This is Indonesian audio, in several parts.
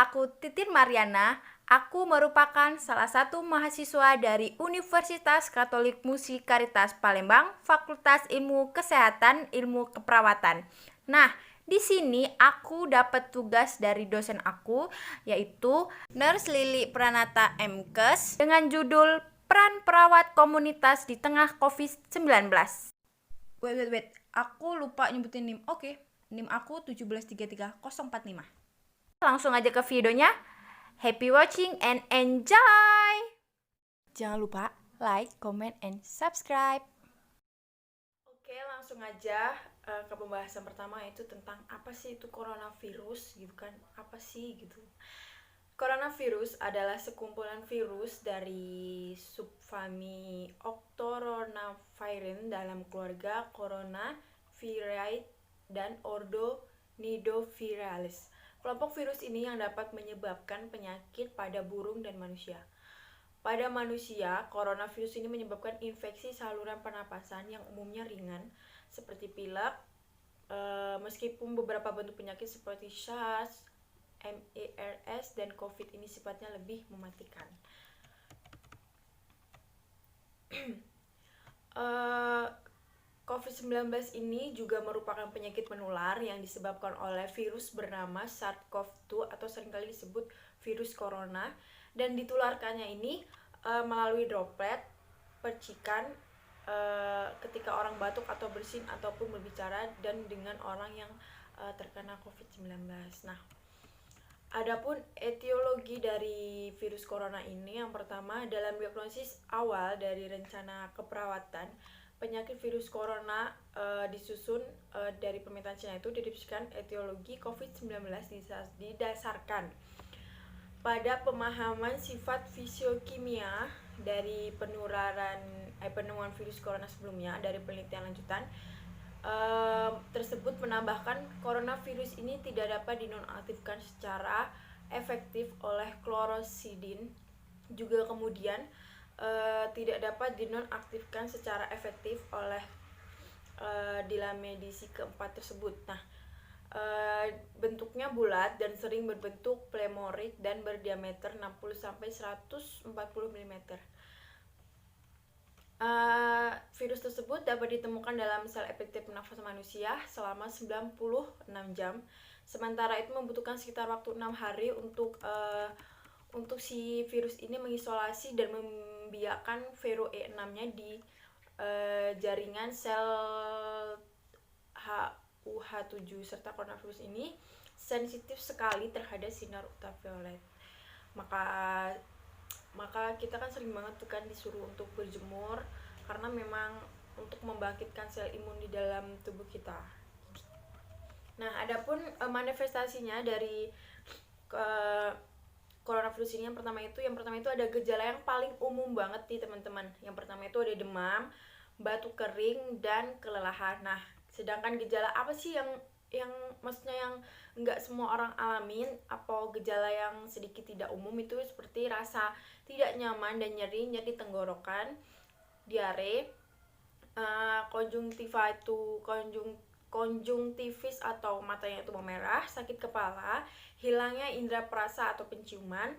aku Titin Mariana. Aku merupakan salah satu mahasiswa dari Universitas Katolik Musikaritas Palembang, Fakultas Ilmu Kesehatan, Ilmu Keperawatan. Nah, di sini aku dapat tugas dari dosen aku, yaitu Nurse Lili Pranata MKes, dengan judul Peran Perawat Komunitas di Tengah COVID-19. Wait. Aku lupa nyebutin NIM. Oke, NIM aku 1733045. Langsung aja ke videonya. Happy watching and enjoy! Jangan lupa like, comment, and subscribe. Oke, langsung aja ke pembahasan pertama, yaitu tentang apa sih itu coronavirus gitu kan. Apa sih gitu. Coronavirus adalah sekumpulan virus dari subfamili Octoronavirinae dalam keluarga Coronaviridae dan ordo Nidoviridae. Kelompok virus ini yang dapat menyebabkan penyakit pada burung dan manusia. Pada manusia, coronavirus ini menyebabkan infeksi saluran pernapasan yang umumnya ringan, seperti pilek, meskipun beberapa bentuk penyakit seperti SARS, MERS, dan COVID ini sifatnya lebih mematikan. COVID-19 ini juga merupakan penyakit menular yang disebabkan oleh virus bernama SARS-CoV-2 atau seringkali disebut virus corona, dan ditularkannya ini melalui droplet, percikan, ketika orang batuk atau bersin ataupun berbicara dan dengan orang yang terkena COVID-19. Nah, adapun etiologi dari virus corona ini, yang pertama dalam diagnosis awal dari rencana keperawatan, penyakit virus corona disusun dari permintaan Cina itu dideskripsikan etiologi COVID-19 didasarkan pada pemahaman sifat fisiokimia dari penemuan virus corona sebelumnya dari penelitian lanjutan. Tersebut menambahkan coronavirus ini tidak dapat dinonaktifkan secara efektif oleh klorosidin, juga kemudian tidak dapat dinonaktifkan secara efektif oleh dilamedisi keempat tersebut. Nah, bentuknya bulat dan sering berbentuk plemoid dan berdiameter 60-140 mm. Virus tersebut dapat ditemukan dalam sel epiteliem pernafasan manusia selama 96 jam. Sementara itu membutuhkan sekitar waktu 6 hari untuk si virus ini mengisolasi dan membiarkan viro E6-nya di jaringan sel HUH7, serta coronavirus ini sensitif sekali terhadap sinar ultraviolet. Maka kita kan sering banget tuh kan disuruh untuk berjemur karena memang untuk membangkitkan sel imun di dalam tubuh kita. Nah, adapun manifestasinya dari coronavirus ini, yang pertama itu ada gejala yang paling umum banget nih teman-teman. Yang pertama itu ada demam, batuk kering, dan kelelahan. Nah, sedangkan gejala apa sih yang maksudnya yang enggak semua orang alamin, atau gejala yang sedikit tidak umum itu seperti rasa tidak nyaman dan nyeri tenggorokan, diare, konjungtivis atau matanya itu memerah, sakit kepala, hilangnya indera perasa atau penciuman,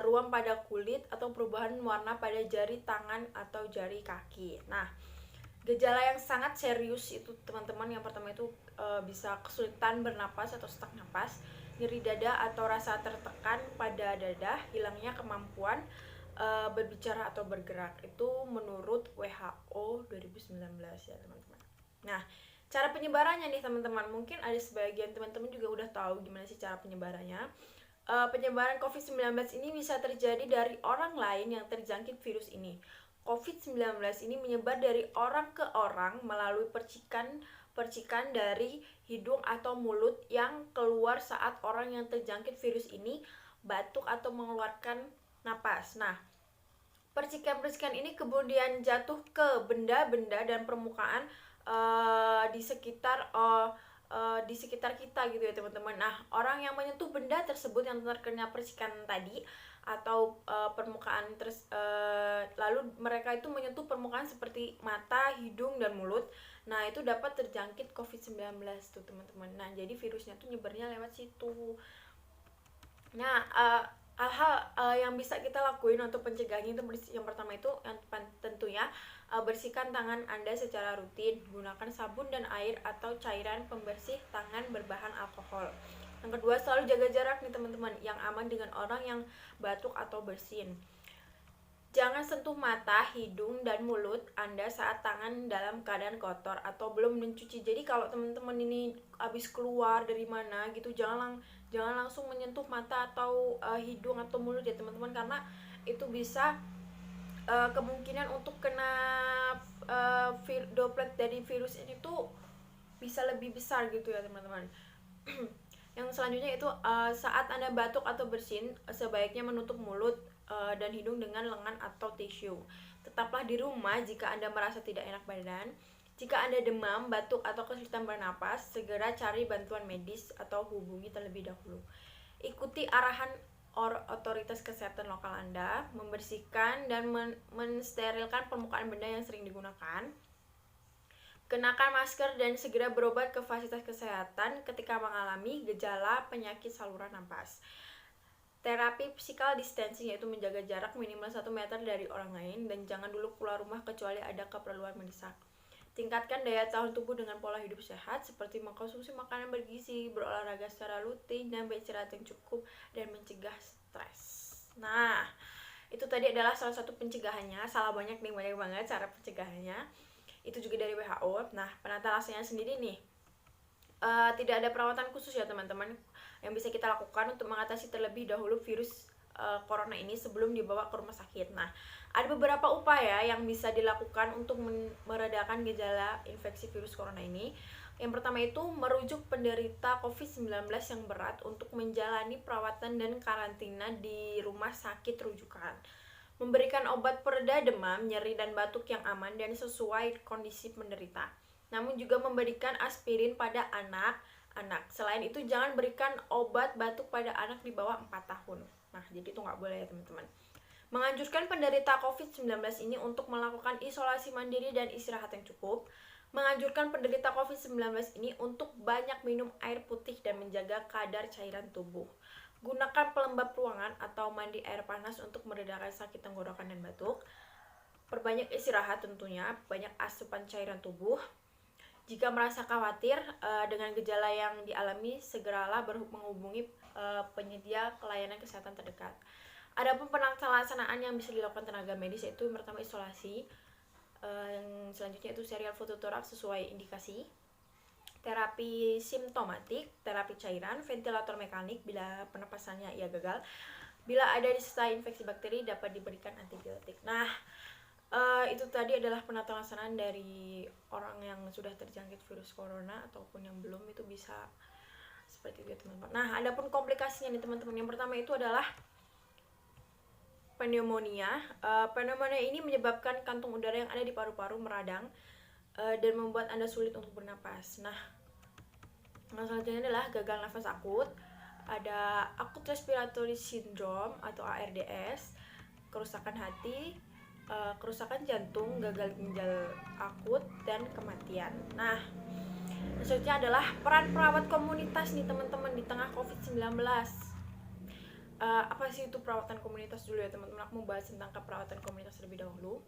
ruam pada kulit atau perubahan warna pada jari tangan atau jari kaki. Nah, gejala yang sangat serius itu teman-teman, yang pertama itu bisa kesulitan bernapas atau sesak napas, nyeri dada atau rasa tertekan pada dada, hilangnya kemampuan berbicara atau bergerak. Itu menurut WHO 2019 ya teman-teman. Nah, cara penyebarannya nih teman-teman, mungkin ada sebagian teman-teman juga udah tahu gimana sih cara penyebarannya. Penyebaran COVID-19 ini bisa terjadi dari orang lain yang terjangkit virus ini. COVID-19 ini menyebar dari orang ke orang melalui percikan dari hidung atau mulut yang keluar saat orang yang terjangkit virus ini batuk atau mengeluarkan napas. Nah, percikan-percikan ini kemudian jatuh ke benda-benda dan permukaan di sekitar kita gitu ya teman-teman. Nah, orang yang menyentuh benda tersebut yang terkena percikan tadi atau permukaan lalu mereka itu menyentuh permukaan seperti mata, hidung, dan mulut. Nah, itu dapat terjangkit COVID-19 tuh teman-teman. Nah, jadi virusnya tuh nyebarnya lewat situ. Nah, hal-hal yang bisa kita lakuin untuk pencegahannya itu yang pertama itu yang tentunya bersihkan tangan Anda secara rutin, gunakan sabun dan air atau cairan pembersih tangan berbahan alkohol. Yang kedua, selalu jaga jarak nih teman-teman, yang aman dengan orang yang batuk atau bersin. Jangan sentuh mata, hidung, dan mulut Anda saat tangan dalam keadaan kotor atau belum mencuci. Jadi kalau teman-teman ini habis keluar dari mana gitu, jangan langsung menyentuh mata atau hidung atau mulut ya teman-teman, karena itu bisa kemungkinan untuk kena droplet dari virus ini tuh bisa lebih besar gitu ya teman-teman. Yang selanjutnya itu saat Anda batuk atau bersin, sebaiknya menutup mulut dan hidung dengan lengan atau tisu. Tetaplah di rumah jika Anda merasa tidak enak badan. Jika Anda demam, batuk, atau kesulitan bernapas, segera cari bantuan medis atau hubungi terlebih dahulu. Ikuti arahan otoritas kesehatan lokal Anda, membersihkan dan mensterilkan permukaan benda yang sering digunakan. Kenakan masker dan segera berobat ke fasilitas kesehatan ketika mengalami gejala penyakit saluran napas. Terapi physical distancing yaitu menjaga jarak minimal 1 meter dari orang lain dan jangan dulu keluar rumah kecuali ada keperluan mendesak. Tingkatkan daya tahan tubuh dengan pola hidup sehat seperti mengkonsumsi makanan bergizi, berolahraga secara rutin, dan beristirahat yang cukup, dan mencegah stres. Nah, itu tadi adalah salah satu pencegahannya. Salah banyak nih, banyak banget cara pencegahannya. Itu juga dari WHO. Nah, penata rasanya sendiri nih, tidak ada perawatan khusus ya teman-teman yang bisa kita lakukan untuk mengatasi terlebih dahulu virus corona ini sebelum dibawa ke rumah sakit. Nah, ada beberapa upaya yang bisa dilakukan untuk meredakan gejala infeksi virus corona ini. Yang pertama itu merujuk penderita COVID-19 yang berat untuk menjalani perawatan dan karantina di rumah sakit rujukan. Memberikan obat pereda demam, nyeri, dan batuk yang aman dan sesuai kondisi penderita. Namun juga memberikan aspirin pada anak-anak. Selain itu jangan berikan obat batuk pada anak di bawah 4 tahun. Nah, jadi itu nggak boleh ya teman-teman. Menganjurkan penderita COVID-19 ini untuk melakukan isolasi mandiri dan istirahat yang cukup. Menganjurkan penderita COVID-19 ini untuk banyak minum air putih dan menjaga kadar cairan tubuh. Gunakan pelembab ruangan atau mandi air panas untuk meredakan sakit tenggorokan dan batuk. Perbanyak istirahat tentunya, banyak asupan cairan tubuh. Jika merasa khawatir dengan gejala yang dialami, segeralah menghubungi penyedia pelayanan kesehatan terdekat. Adapun pelaksanaan yang bisa dilakukan tenaga medis yaitu yang pertama isolasi, yang selanjutnya itu serial fototoraks sesuai indikasi, terapi simptomatik, terapi cairan, ventilator mekanik bila pernapasannya ia gagal. Bila ada disertai infeksi bakteri dapat diberikan antibiotik. Nah, itu tadi adalah penata laksanaan dari orang yang sudah terjangkit virus corona ataupun yang belum, itu bisa seperti itu teman-teman. Nah, adapun komplikasinya nih teman-teman, yang pertama itu adalah pneumonia. Pneumonia ini menyebabkan kantung udara yang ada di paru-paru meradang dan membuat Anda sulit untuk bernapas. Nah, yang selanjutnya adalah gagal nafas akut. Ada acute respiratory syndrome atau ARDS, kerusakan hati, kerusakan jantung, gagal ginjal akut, dan kematian. Nah, selanjutnya adalah peran perawat komunitas nih teman-teman di tengah COVID-19. Apa sih itu perawatan komunitas dulu ya teman-teman? Aku mau bahas tentang keperawatan komunitas terlebih dahulu.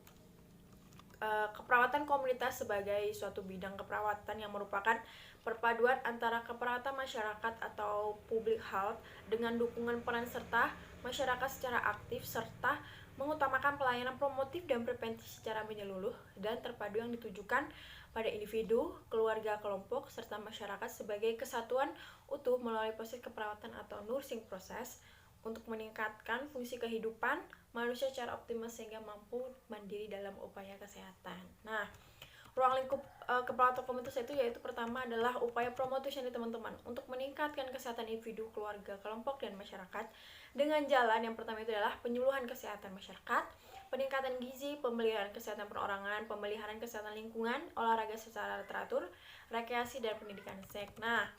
Keperawatan komunitas sebagai suatu bidang keperawatan yang merupakan perpaduan antara keperawatan masyarakat atau public health dengan dukungan peran serta masyarakat secara aktif serta mengutamakan pelayanan promotif dan preventif secara menyeluruh dan terpadu yang ditujukan pada individu, keluarga, kelompok, serta masyarakat sebagai kesatuan utuh melalui proses keperawatan atau nursing process untuk meningkatkan fungsi kehidupan manusia secara optimal sehingga mampu mandiri dalam upaya kesehatan. Nah, ruang lingkup keperawatan komunitas itu yaitu pertama adalah upaya promotion nih teman-teman untuk meningkatkan kesehatan individu, keluarga, kelompok, dan masyarakat dengan jalan yang pertama itu adalah penyuluhan kesehatan masyarakat, peningkatan gizi, pemeliharaan kesehatan perorangan, pemeliharaan kesehatan lingkungan, olahraga secara teratur, rekreasi, dan pendidikan seks. Nah,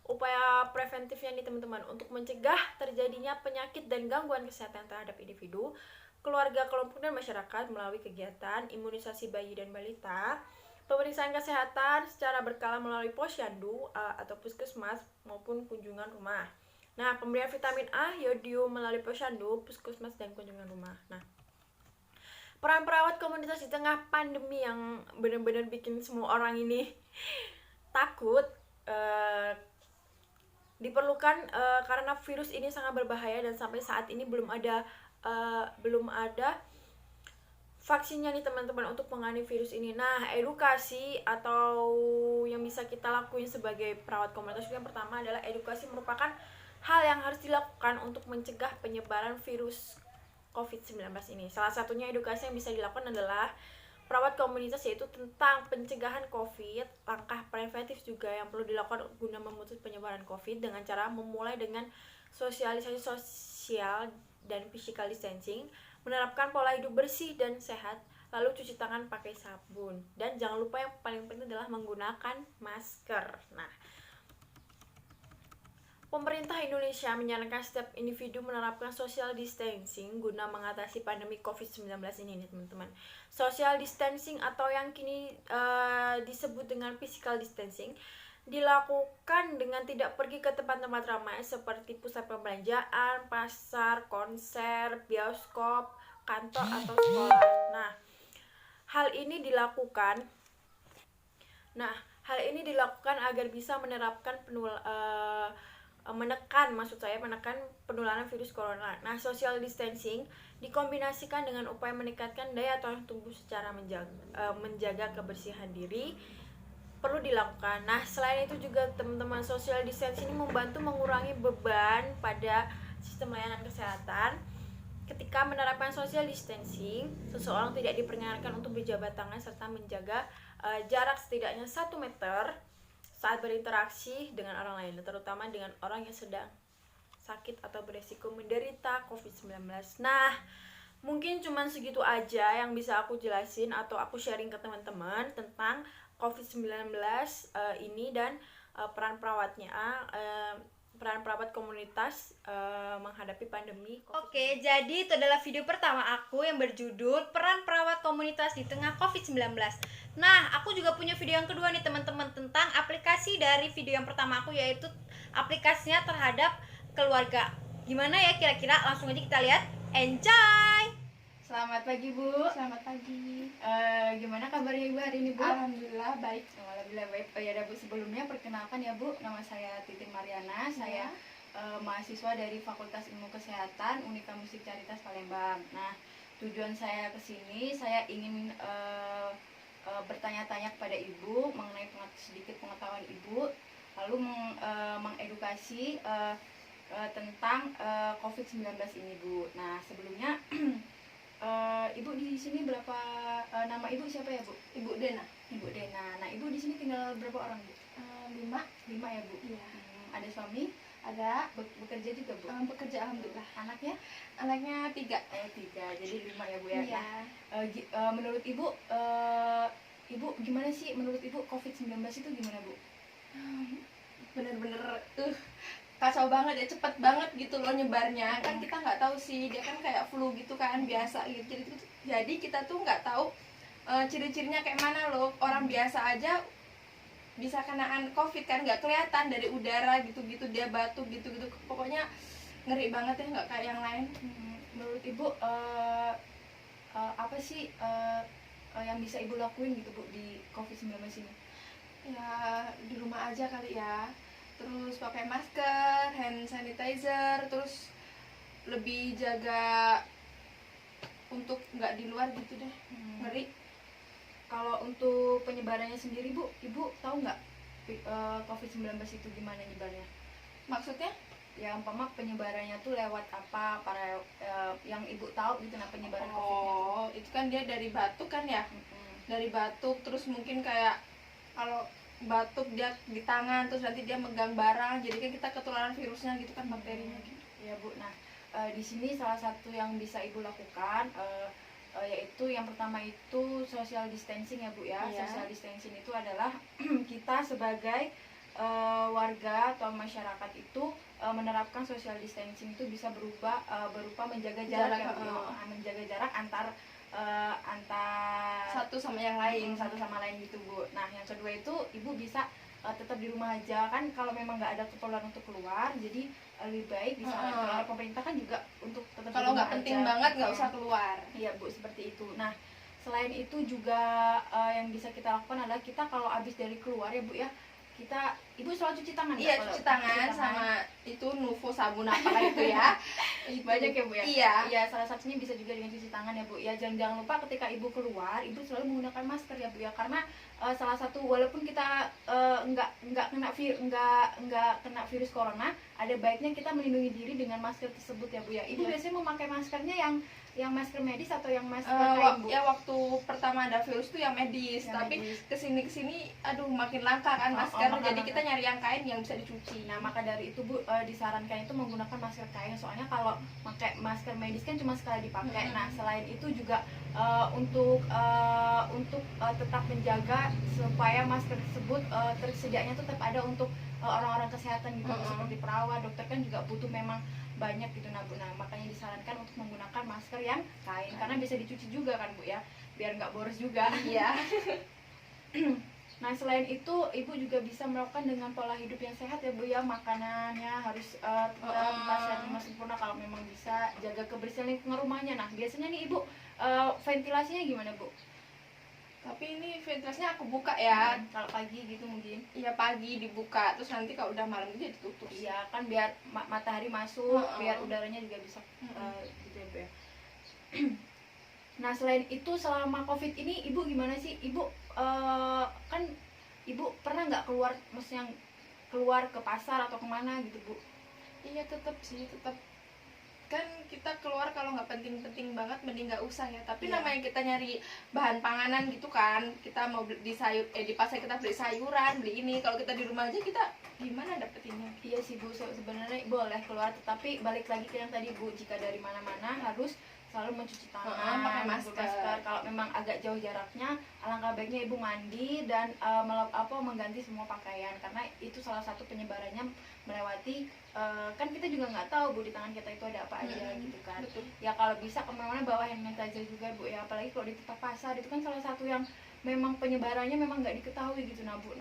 upaya preventifnya nih teman-teman untuk mencegah terjadinya penyakit dan gangguan kesehatan terhadap individu, keluarga, kelompok, dan masyarakat melalui kegiatan imunisasi bayi dan balita, pemeriksaan kesehatan secara berkala melalui posyandu atau puskesmas maupun kunjungan rumah. Nah, pemberian vitamin A, yodium melalui posyandu, puskesmas, dan kunjungan rumah. Nah, peran perawat komunitas di tengah pandemi yang benar-benar bikin semua orang ini takut diperlukan karena virus ini sangat berbahaya dan sampai saat ini belum ada vaksinnya nih teman-teman untuk menangani virus ini. Nah, edukasi atau yang bisa kita lakuin sebagai perawat komunitas yang pertama adalah edukasi merupakan hal yang harus dilakukan untuk mencegah penyebaran virus COVID-19 ini. Salah satunya edukasi yang bisa dilakukan adalah perawat komunitas, yaitu tentang pencegahan COVID. Langkah preventif juga yang perlu dilakukan guna memutus penyebaran COVID dengan cara memulai dengan sosialisasi sosial dan physical distancing, menerapkan pola hidup bersih dan sehat, lalu cuci tangan pakai sabun, dan jangan lupa yang paling penting adalah menggunakan masker. Nah, pemerintah Indonesia menyarankan setiap individu menerapkan social distancing guna mengatasi pandemi COVID-19 ini nih teman-teman. Social distancing atau yang kini disebut dengan physical distancing dilakukan dengan tidak pergi ke tempat-tempat ramai seperti pusat perbelanjaan, pasar, konser, bioskop, kantor, atau sekolah. Nah, hal ini dilakukan agar bisa menekan penularan virus corona. Nah, social distancing dikombinasikan dengan upaya meningkatkan daya tahan tubuh secara menjaga kebersihan diri perlu dilakukan. Nah, selain itu juga teman-teman, social distancing ini membantu mengurangi beban pada sistem layanan kesehatan. Ketika menerapkan social distancing, seseorang tidak diperkenankan untuk berjabat tangan serta menjaga jarak setidaknya 1 meter saat berinteraksi dengan orang lain, terutama dengan orang yang sedang sakit atau beresiko menderita COVID-19. Nah, mungkin cuman segitu aja yang bisa aku jelasin atau aku sharing ke teman-teman tentang COVID-19 ini dan peran perawat komunitas menghadapi pandemi COVID-19. Oke, jadi itu adalah video pertama aku yang berjudul Peran Perawat Komunitas di Tengah COVID-19. Nah, aku juga punya video yang kedua nih teman-teman tentang aplikasi dari video yang pertama aku, yaitu aplikasinya terhadap keluarga. Gimana ya kira-kira? Langsung aja kita lihat. Enjoy! Selamat pagi Bu. Selamat pagi. Gimana kabarnya Ibu hari ini Bu? Alhamdulillah baik. Alhamdulillah baik. Ya udah Bu, sebelumnya perkenalkan ya Bu, nama saya Titin Mariana. Saya mahasiswa dari Fakultas Ilmu Kesehatan Unika Musik Caritas Palembang. Nah, tujuan saya ke sini saya ingin bertanya-tanya kepada Ibu mengenai sedikit pengetahuan Ibu, lalu mengedukasi tentang COVID-19 ini Bu. Nah, sebelumnya Ibu di sini berapa, nama Ibu siapa ya Bu? Ibu Dena. Ibu Dena. Nah, Ibu di sini tinggal berapa orang Bu? 5 ya Bu? Iya. Ada suami? Ada. Bekerja juga Bu? Bekerja alhamdulillah. Anaknya? Anaknya 3. 3, jadi 5 ya Bu ya? Iya. Nah, menurut Ibu, Ibu gimana sih, menurut Ibu COVID-19 itu gimana Bu? Bener-bener kacau banget ya, cepet banget gitu loh nyebarnya. Kan kita nggak tahu sih, dia kan kayak flu gitu kan, biasa gitu. Jadi kita tuh nggak tahu ciri-cirinya kayak mana loh. Orang biasa aja bisa kenaan COVID kan, nggak kelihatan dari udara gitu-gitu, dia batuk gitu-gitu. Pokoknya ngeri banget ya, nggak kayak yang lain. Menurut Ibu apa sih yang bisa Ibu lakuin gitu Bu di COVID-19 ini? Ya di rumah aja kali ya, terus pakai masker, hand sanitizer, terus lebih jaga untuk nggak di luar gitu deh. Ngeri. Kalau untuk penyebarannya sendiri Bu, Ibu tahu nggak COVID-19 itu gimana nyebarnya? Maksudnya? Ya umpama penyebarannya tuh lewat apa, yang Ibu tahu gitu, nah penyebaran COVID-nya tuh. Oh, itu kan dia dari batuk kan ya? Dari batuk, terus mungkin kayak kalau batuk dia di tangan, terus nanti dia megang barang, jadi kan kita ketularan virusnya gitu kan, bakterinya gitu. Ya Bu, nah di sini salah satu yang bisa Ibu lakukan yaitu yang pertama itu social distancing ya Bu ya. Iya. Social distancing itu adalah kita sebagai warga atau masyarakat itu menerapkan social distancing itu bisa berupa menjaga jarak ya Bu. Menjaga jarak antar Satu sama yang lain. satu sama lain gitu Bu. Nah, yang kedua itu Ibu bisa tetap di rumah aja kan, kalau memang nggak ada keperluan untuk keluar, jadi lebih baik disarankan oleh pemerintah kan juga untuk tetap Kalau di nggak rumah penting aja, banget gitu nggak ya. usah keluar. Iya Bu, seperti itu. Nah, selain itu juga yang bisa kita lakukan adalah kita kalau habis dari keluar ya Bu ya, kita Ibu selalu cuci tangan nggak Iya, kalau cuci tangan sama itu Nuvo sabun apalah itu ya. Itu. banyak ya Bu ya. Iya. Iya, salah satunya bisa juga dengan cuci tangan ya Bu. Ya, jangan lupa ketika Ibu keluar, Ibu selalu menggunakan masker ya Bu ya, karena salah satu walaupun kita nggak kena virus corona, ada baiknya kita melindungi diri dengan masker tersebut ya Bu ya. Ibu Iya. biasanya memakai maskernya yang masker medis atau yang masker kain Bu? Ya waktu pertama ada virus tuh yang medis, Yang tapi medis. kesini aduh makin langka kan Oh, masker, makin jadi langka. kita nyari yang kain yang bisa dicuci. Nah, maka dari itu Bu, disarankan itu menggunakan masker kain, soalnya kalau pakai masker medis kan cuma sekali dipakai. Nah, selain itu juga untuk tetap menjaga supaya masker tersebut tersedianya tetap ada untuk orang-orang kesehatan gitu, seperti perawat, dokter kan juga butuh memang banyak gitu. Nah, Bu, makanya disarankan untuk menggunakan masker yang kain karena bisa dicuci juga kan Bu ya, biar nggak boros juga. Iya. Nah, selain itu Ibu juga bisa melakukan dengan pola hidup yang sehat ya Bu ya, makanannya harus tetap sehat lima sempurna kalau memang bisa, jaga kebersihan lingkungan rumahnya. Nah, biasanya nih Ibu ventilasinya gimana Bu? Tapi ini ventilasinya aku buka ya. Kalau pagi gitu mungkin. Iya, pagi dibuka, terus nanti kalau udah malam dia ditutup. Iya, kan biar matahari masuk, biar udaranya juga bisa gitu ya Bu ya. Nah, selain itu selama Covid ini Ibu gimana sih? Ibu kan Ibu pernah nggak keluar, maksudnya keluar ke pasar atau kemana gitu Bu? Iya, tetap sih, tetap kan kita keluar kalau nggak penting-penting banget mending nggak usah ya. Tapi Iya. namanya kita nyari bahan panganan gitu kan, kita mau beli di pasar kita beli sayuran, beli ini. Kalau kita di rumah aja kita gimana dapetinnya? Iya sih Bu, sebenarnya boleh keluar, tetapi balik lagi ke yang tadi Bu, jika dari mana-mana harus selalu mencuci tangan, pakai masker. Kalau memang agak jauh jaraknya, alangkah baiknya Ibu mandi dan mengganti semua pakaian, karena itu salah satu penyebarannya melewati kan kita juga nggak tahu Bu di tangan kita itu ada apa aja gitu kan. Betul. Ya kalau bisa kemana-mana bawa hand sanitizer juga Bu ya, apalagi kalau di tempat pasar itu kan salah satu yang memang penyebarannya memang nggak diketahui gitu. Nah Bu,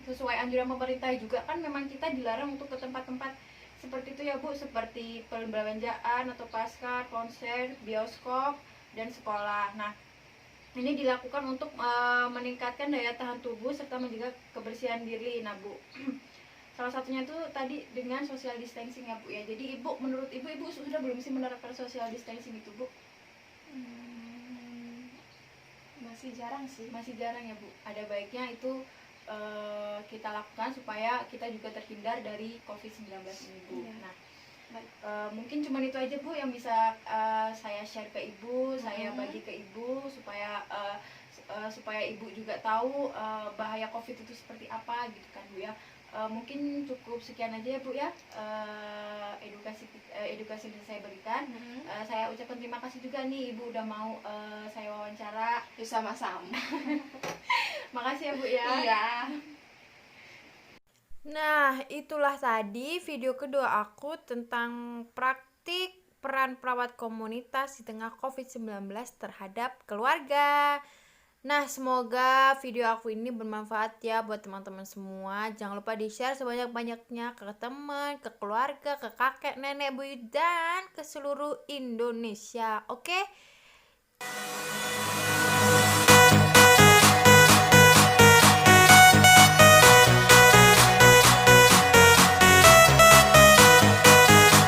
sesuai anjuran pemerintah juga kan memang kita dilarang untuk ke tempat-tempat seperti itu ya Bu, seperti perbelanjaan atau pasar, konser, bioskop, dan sekolah. Nah, ini dilakukan untuk meningkatkan daya tahan tubuh serta menjaga kebersihan diri. Nah Bu, salah satunya itu tadi dengan social distancing ya Bu ya. Jadi menurut Ibu sudah belum sih menerapkan social distancing itu Bu? Masih jarang sih. Masih jarang ya Bu. Ada baiknya itu kita lakukan supaya kita juga terhindar dari COVID-19 ini Bu. Iya. Nah, mungkin cuma itu aja Bu yang bisa saya share ke Ibu, saya bagi ke Ibu supaya Ibu juga tahu bahaya COVID itu seperti apa gitu kan Bu ya. Mungkin cukup sekian aja ya Bu ya, edukasi yang bisa saya berikan. Saya ucapkan terima kasih juga nih Ibu udah mau saya wawancara. Sama-sama. Makasih ya Bu ya. Iya. Nah, itulah tadi video kedua aku tentang praktik peran perawat komunitas di tengah COVID-19 terhadap keluarga. Nah, semoga video aku ini bermanfaat ya buat teman-teman semua. Jangan lupa di-share sebanyak-banyaknya ke teman, ke keluarga, ke kakek, nenek, buyut, dan ke seluruh Indonesia. Oke?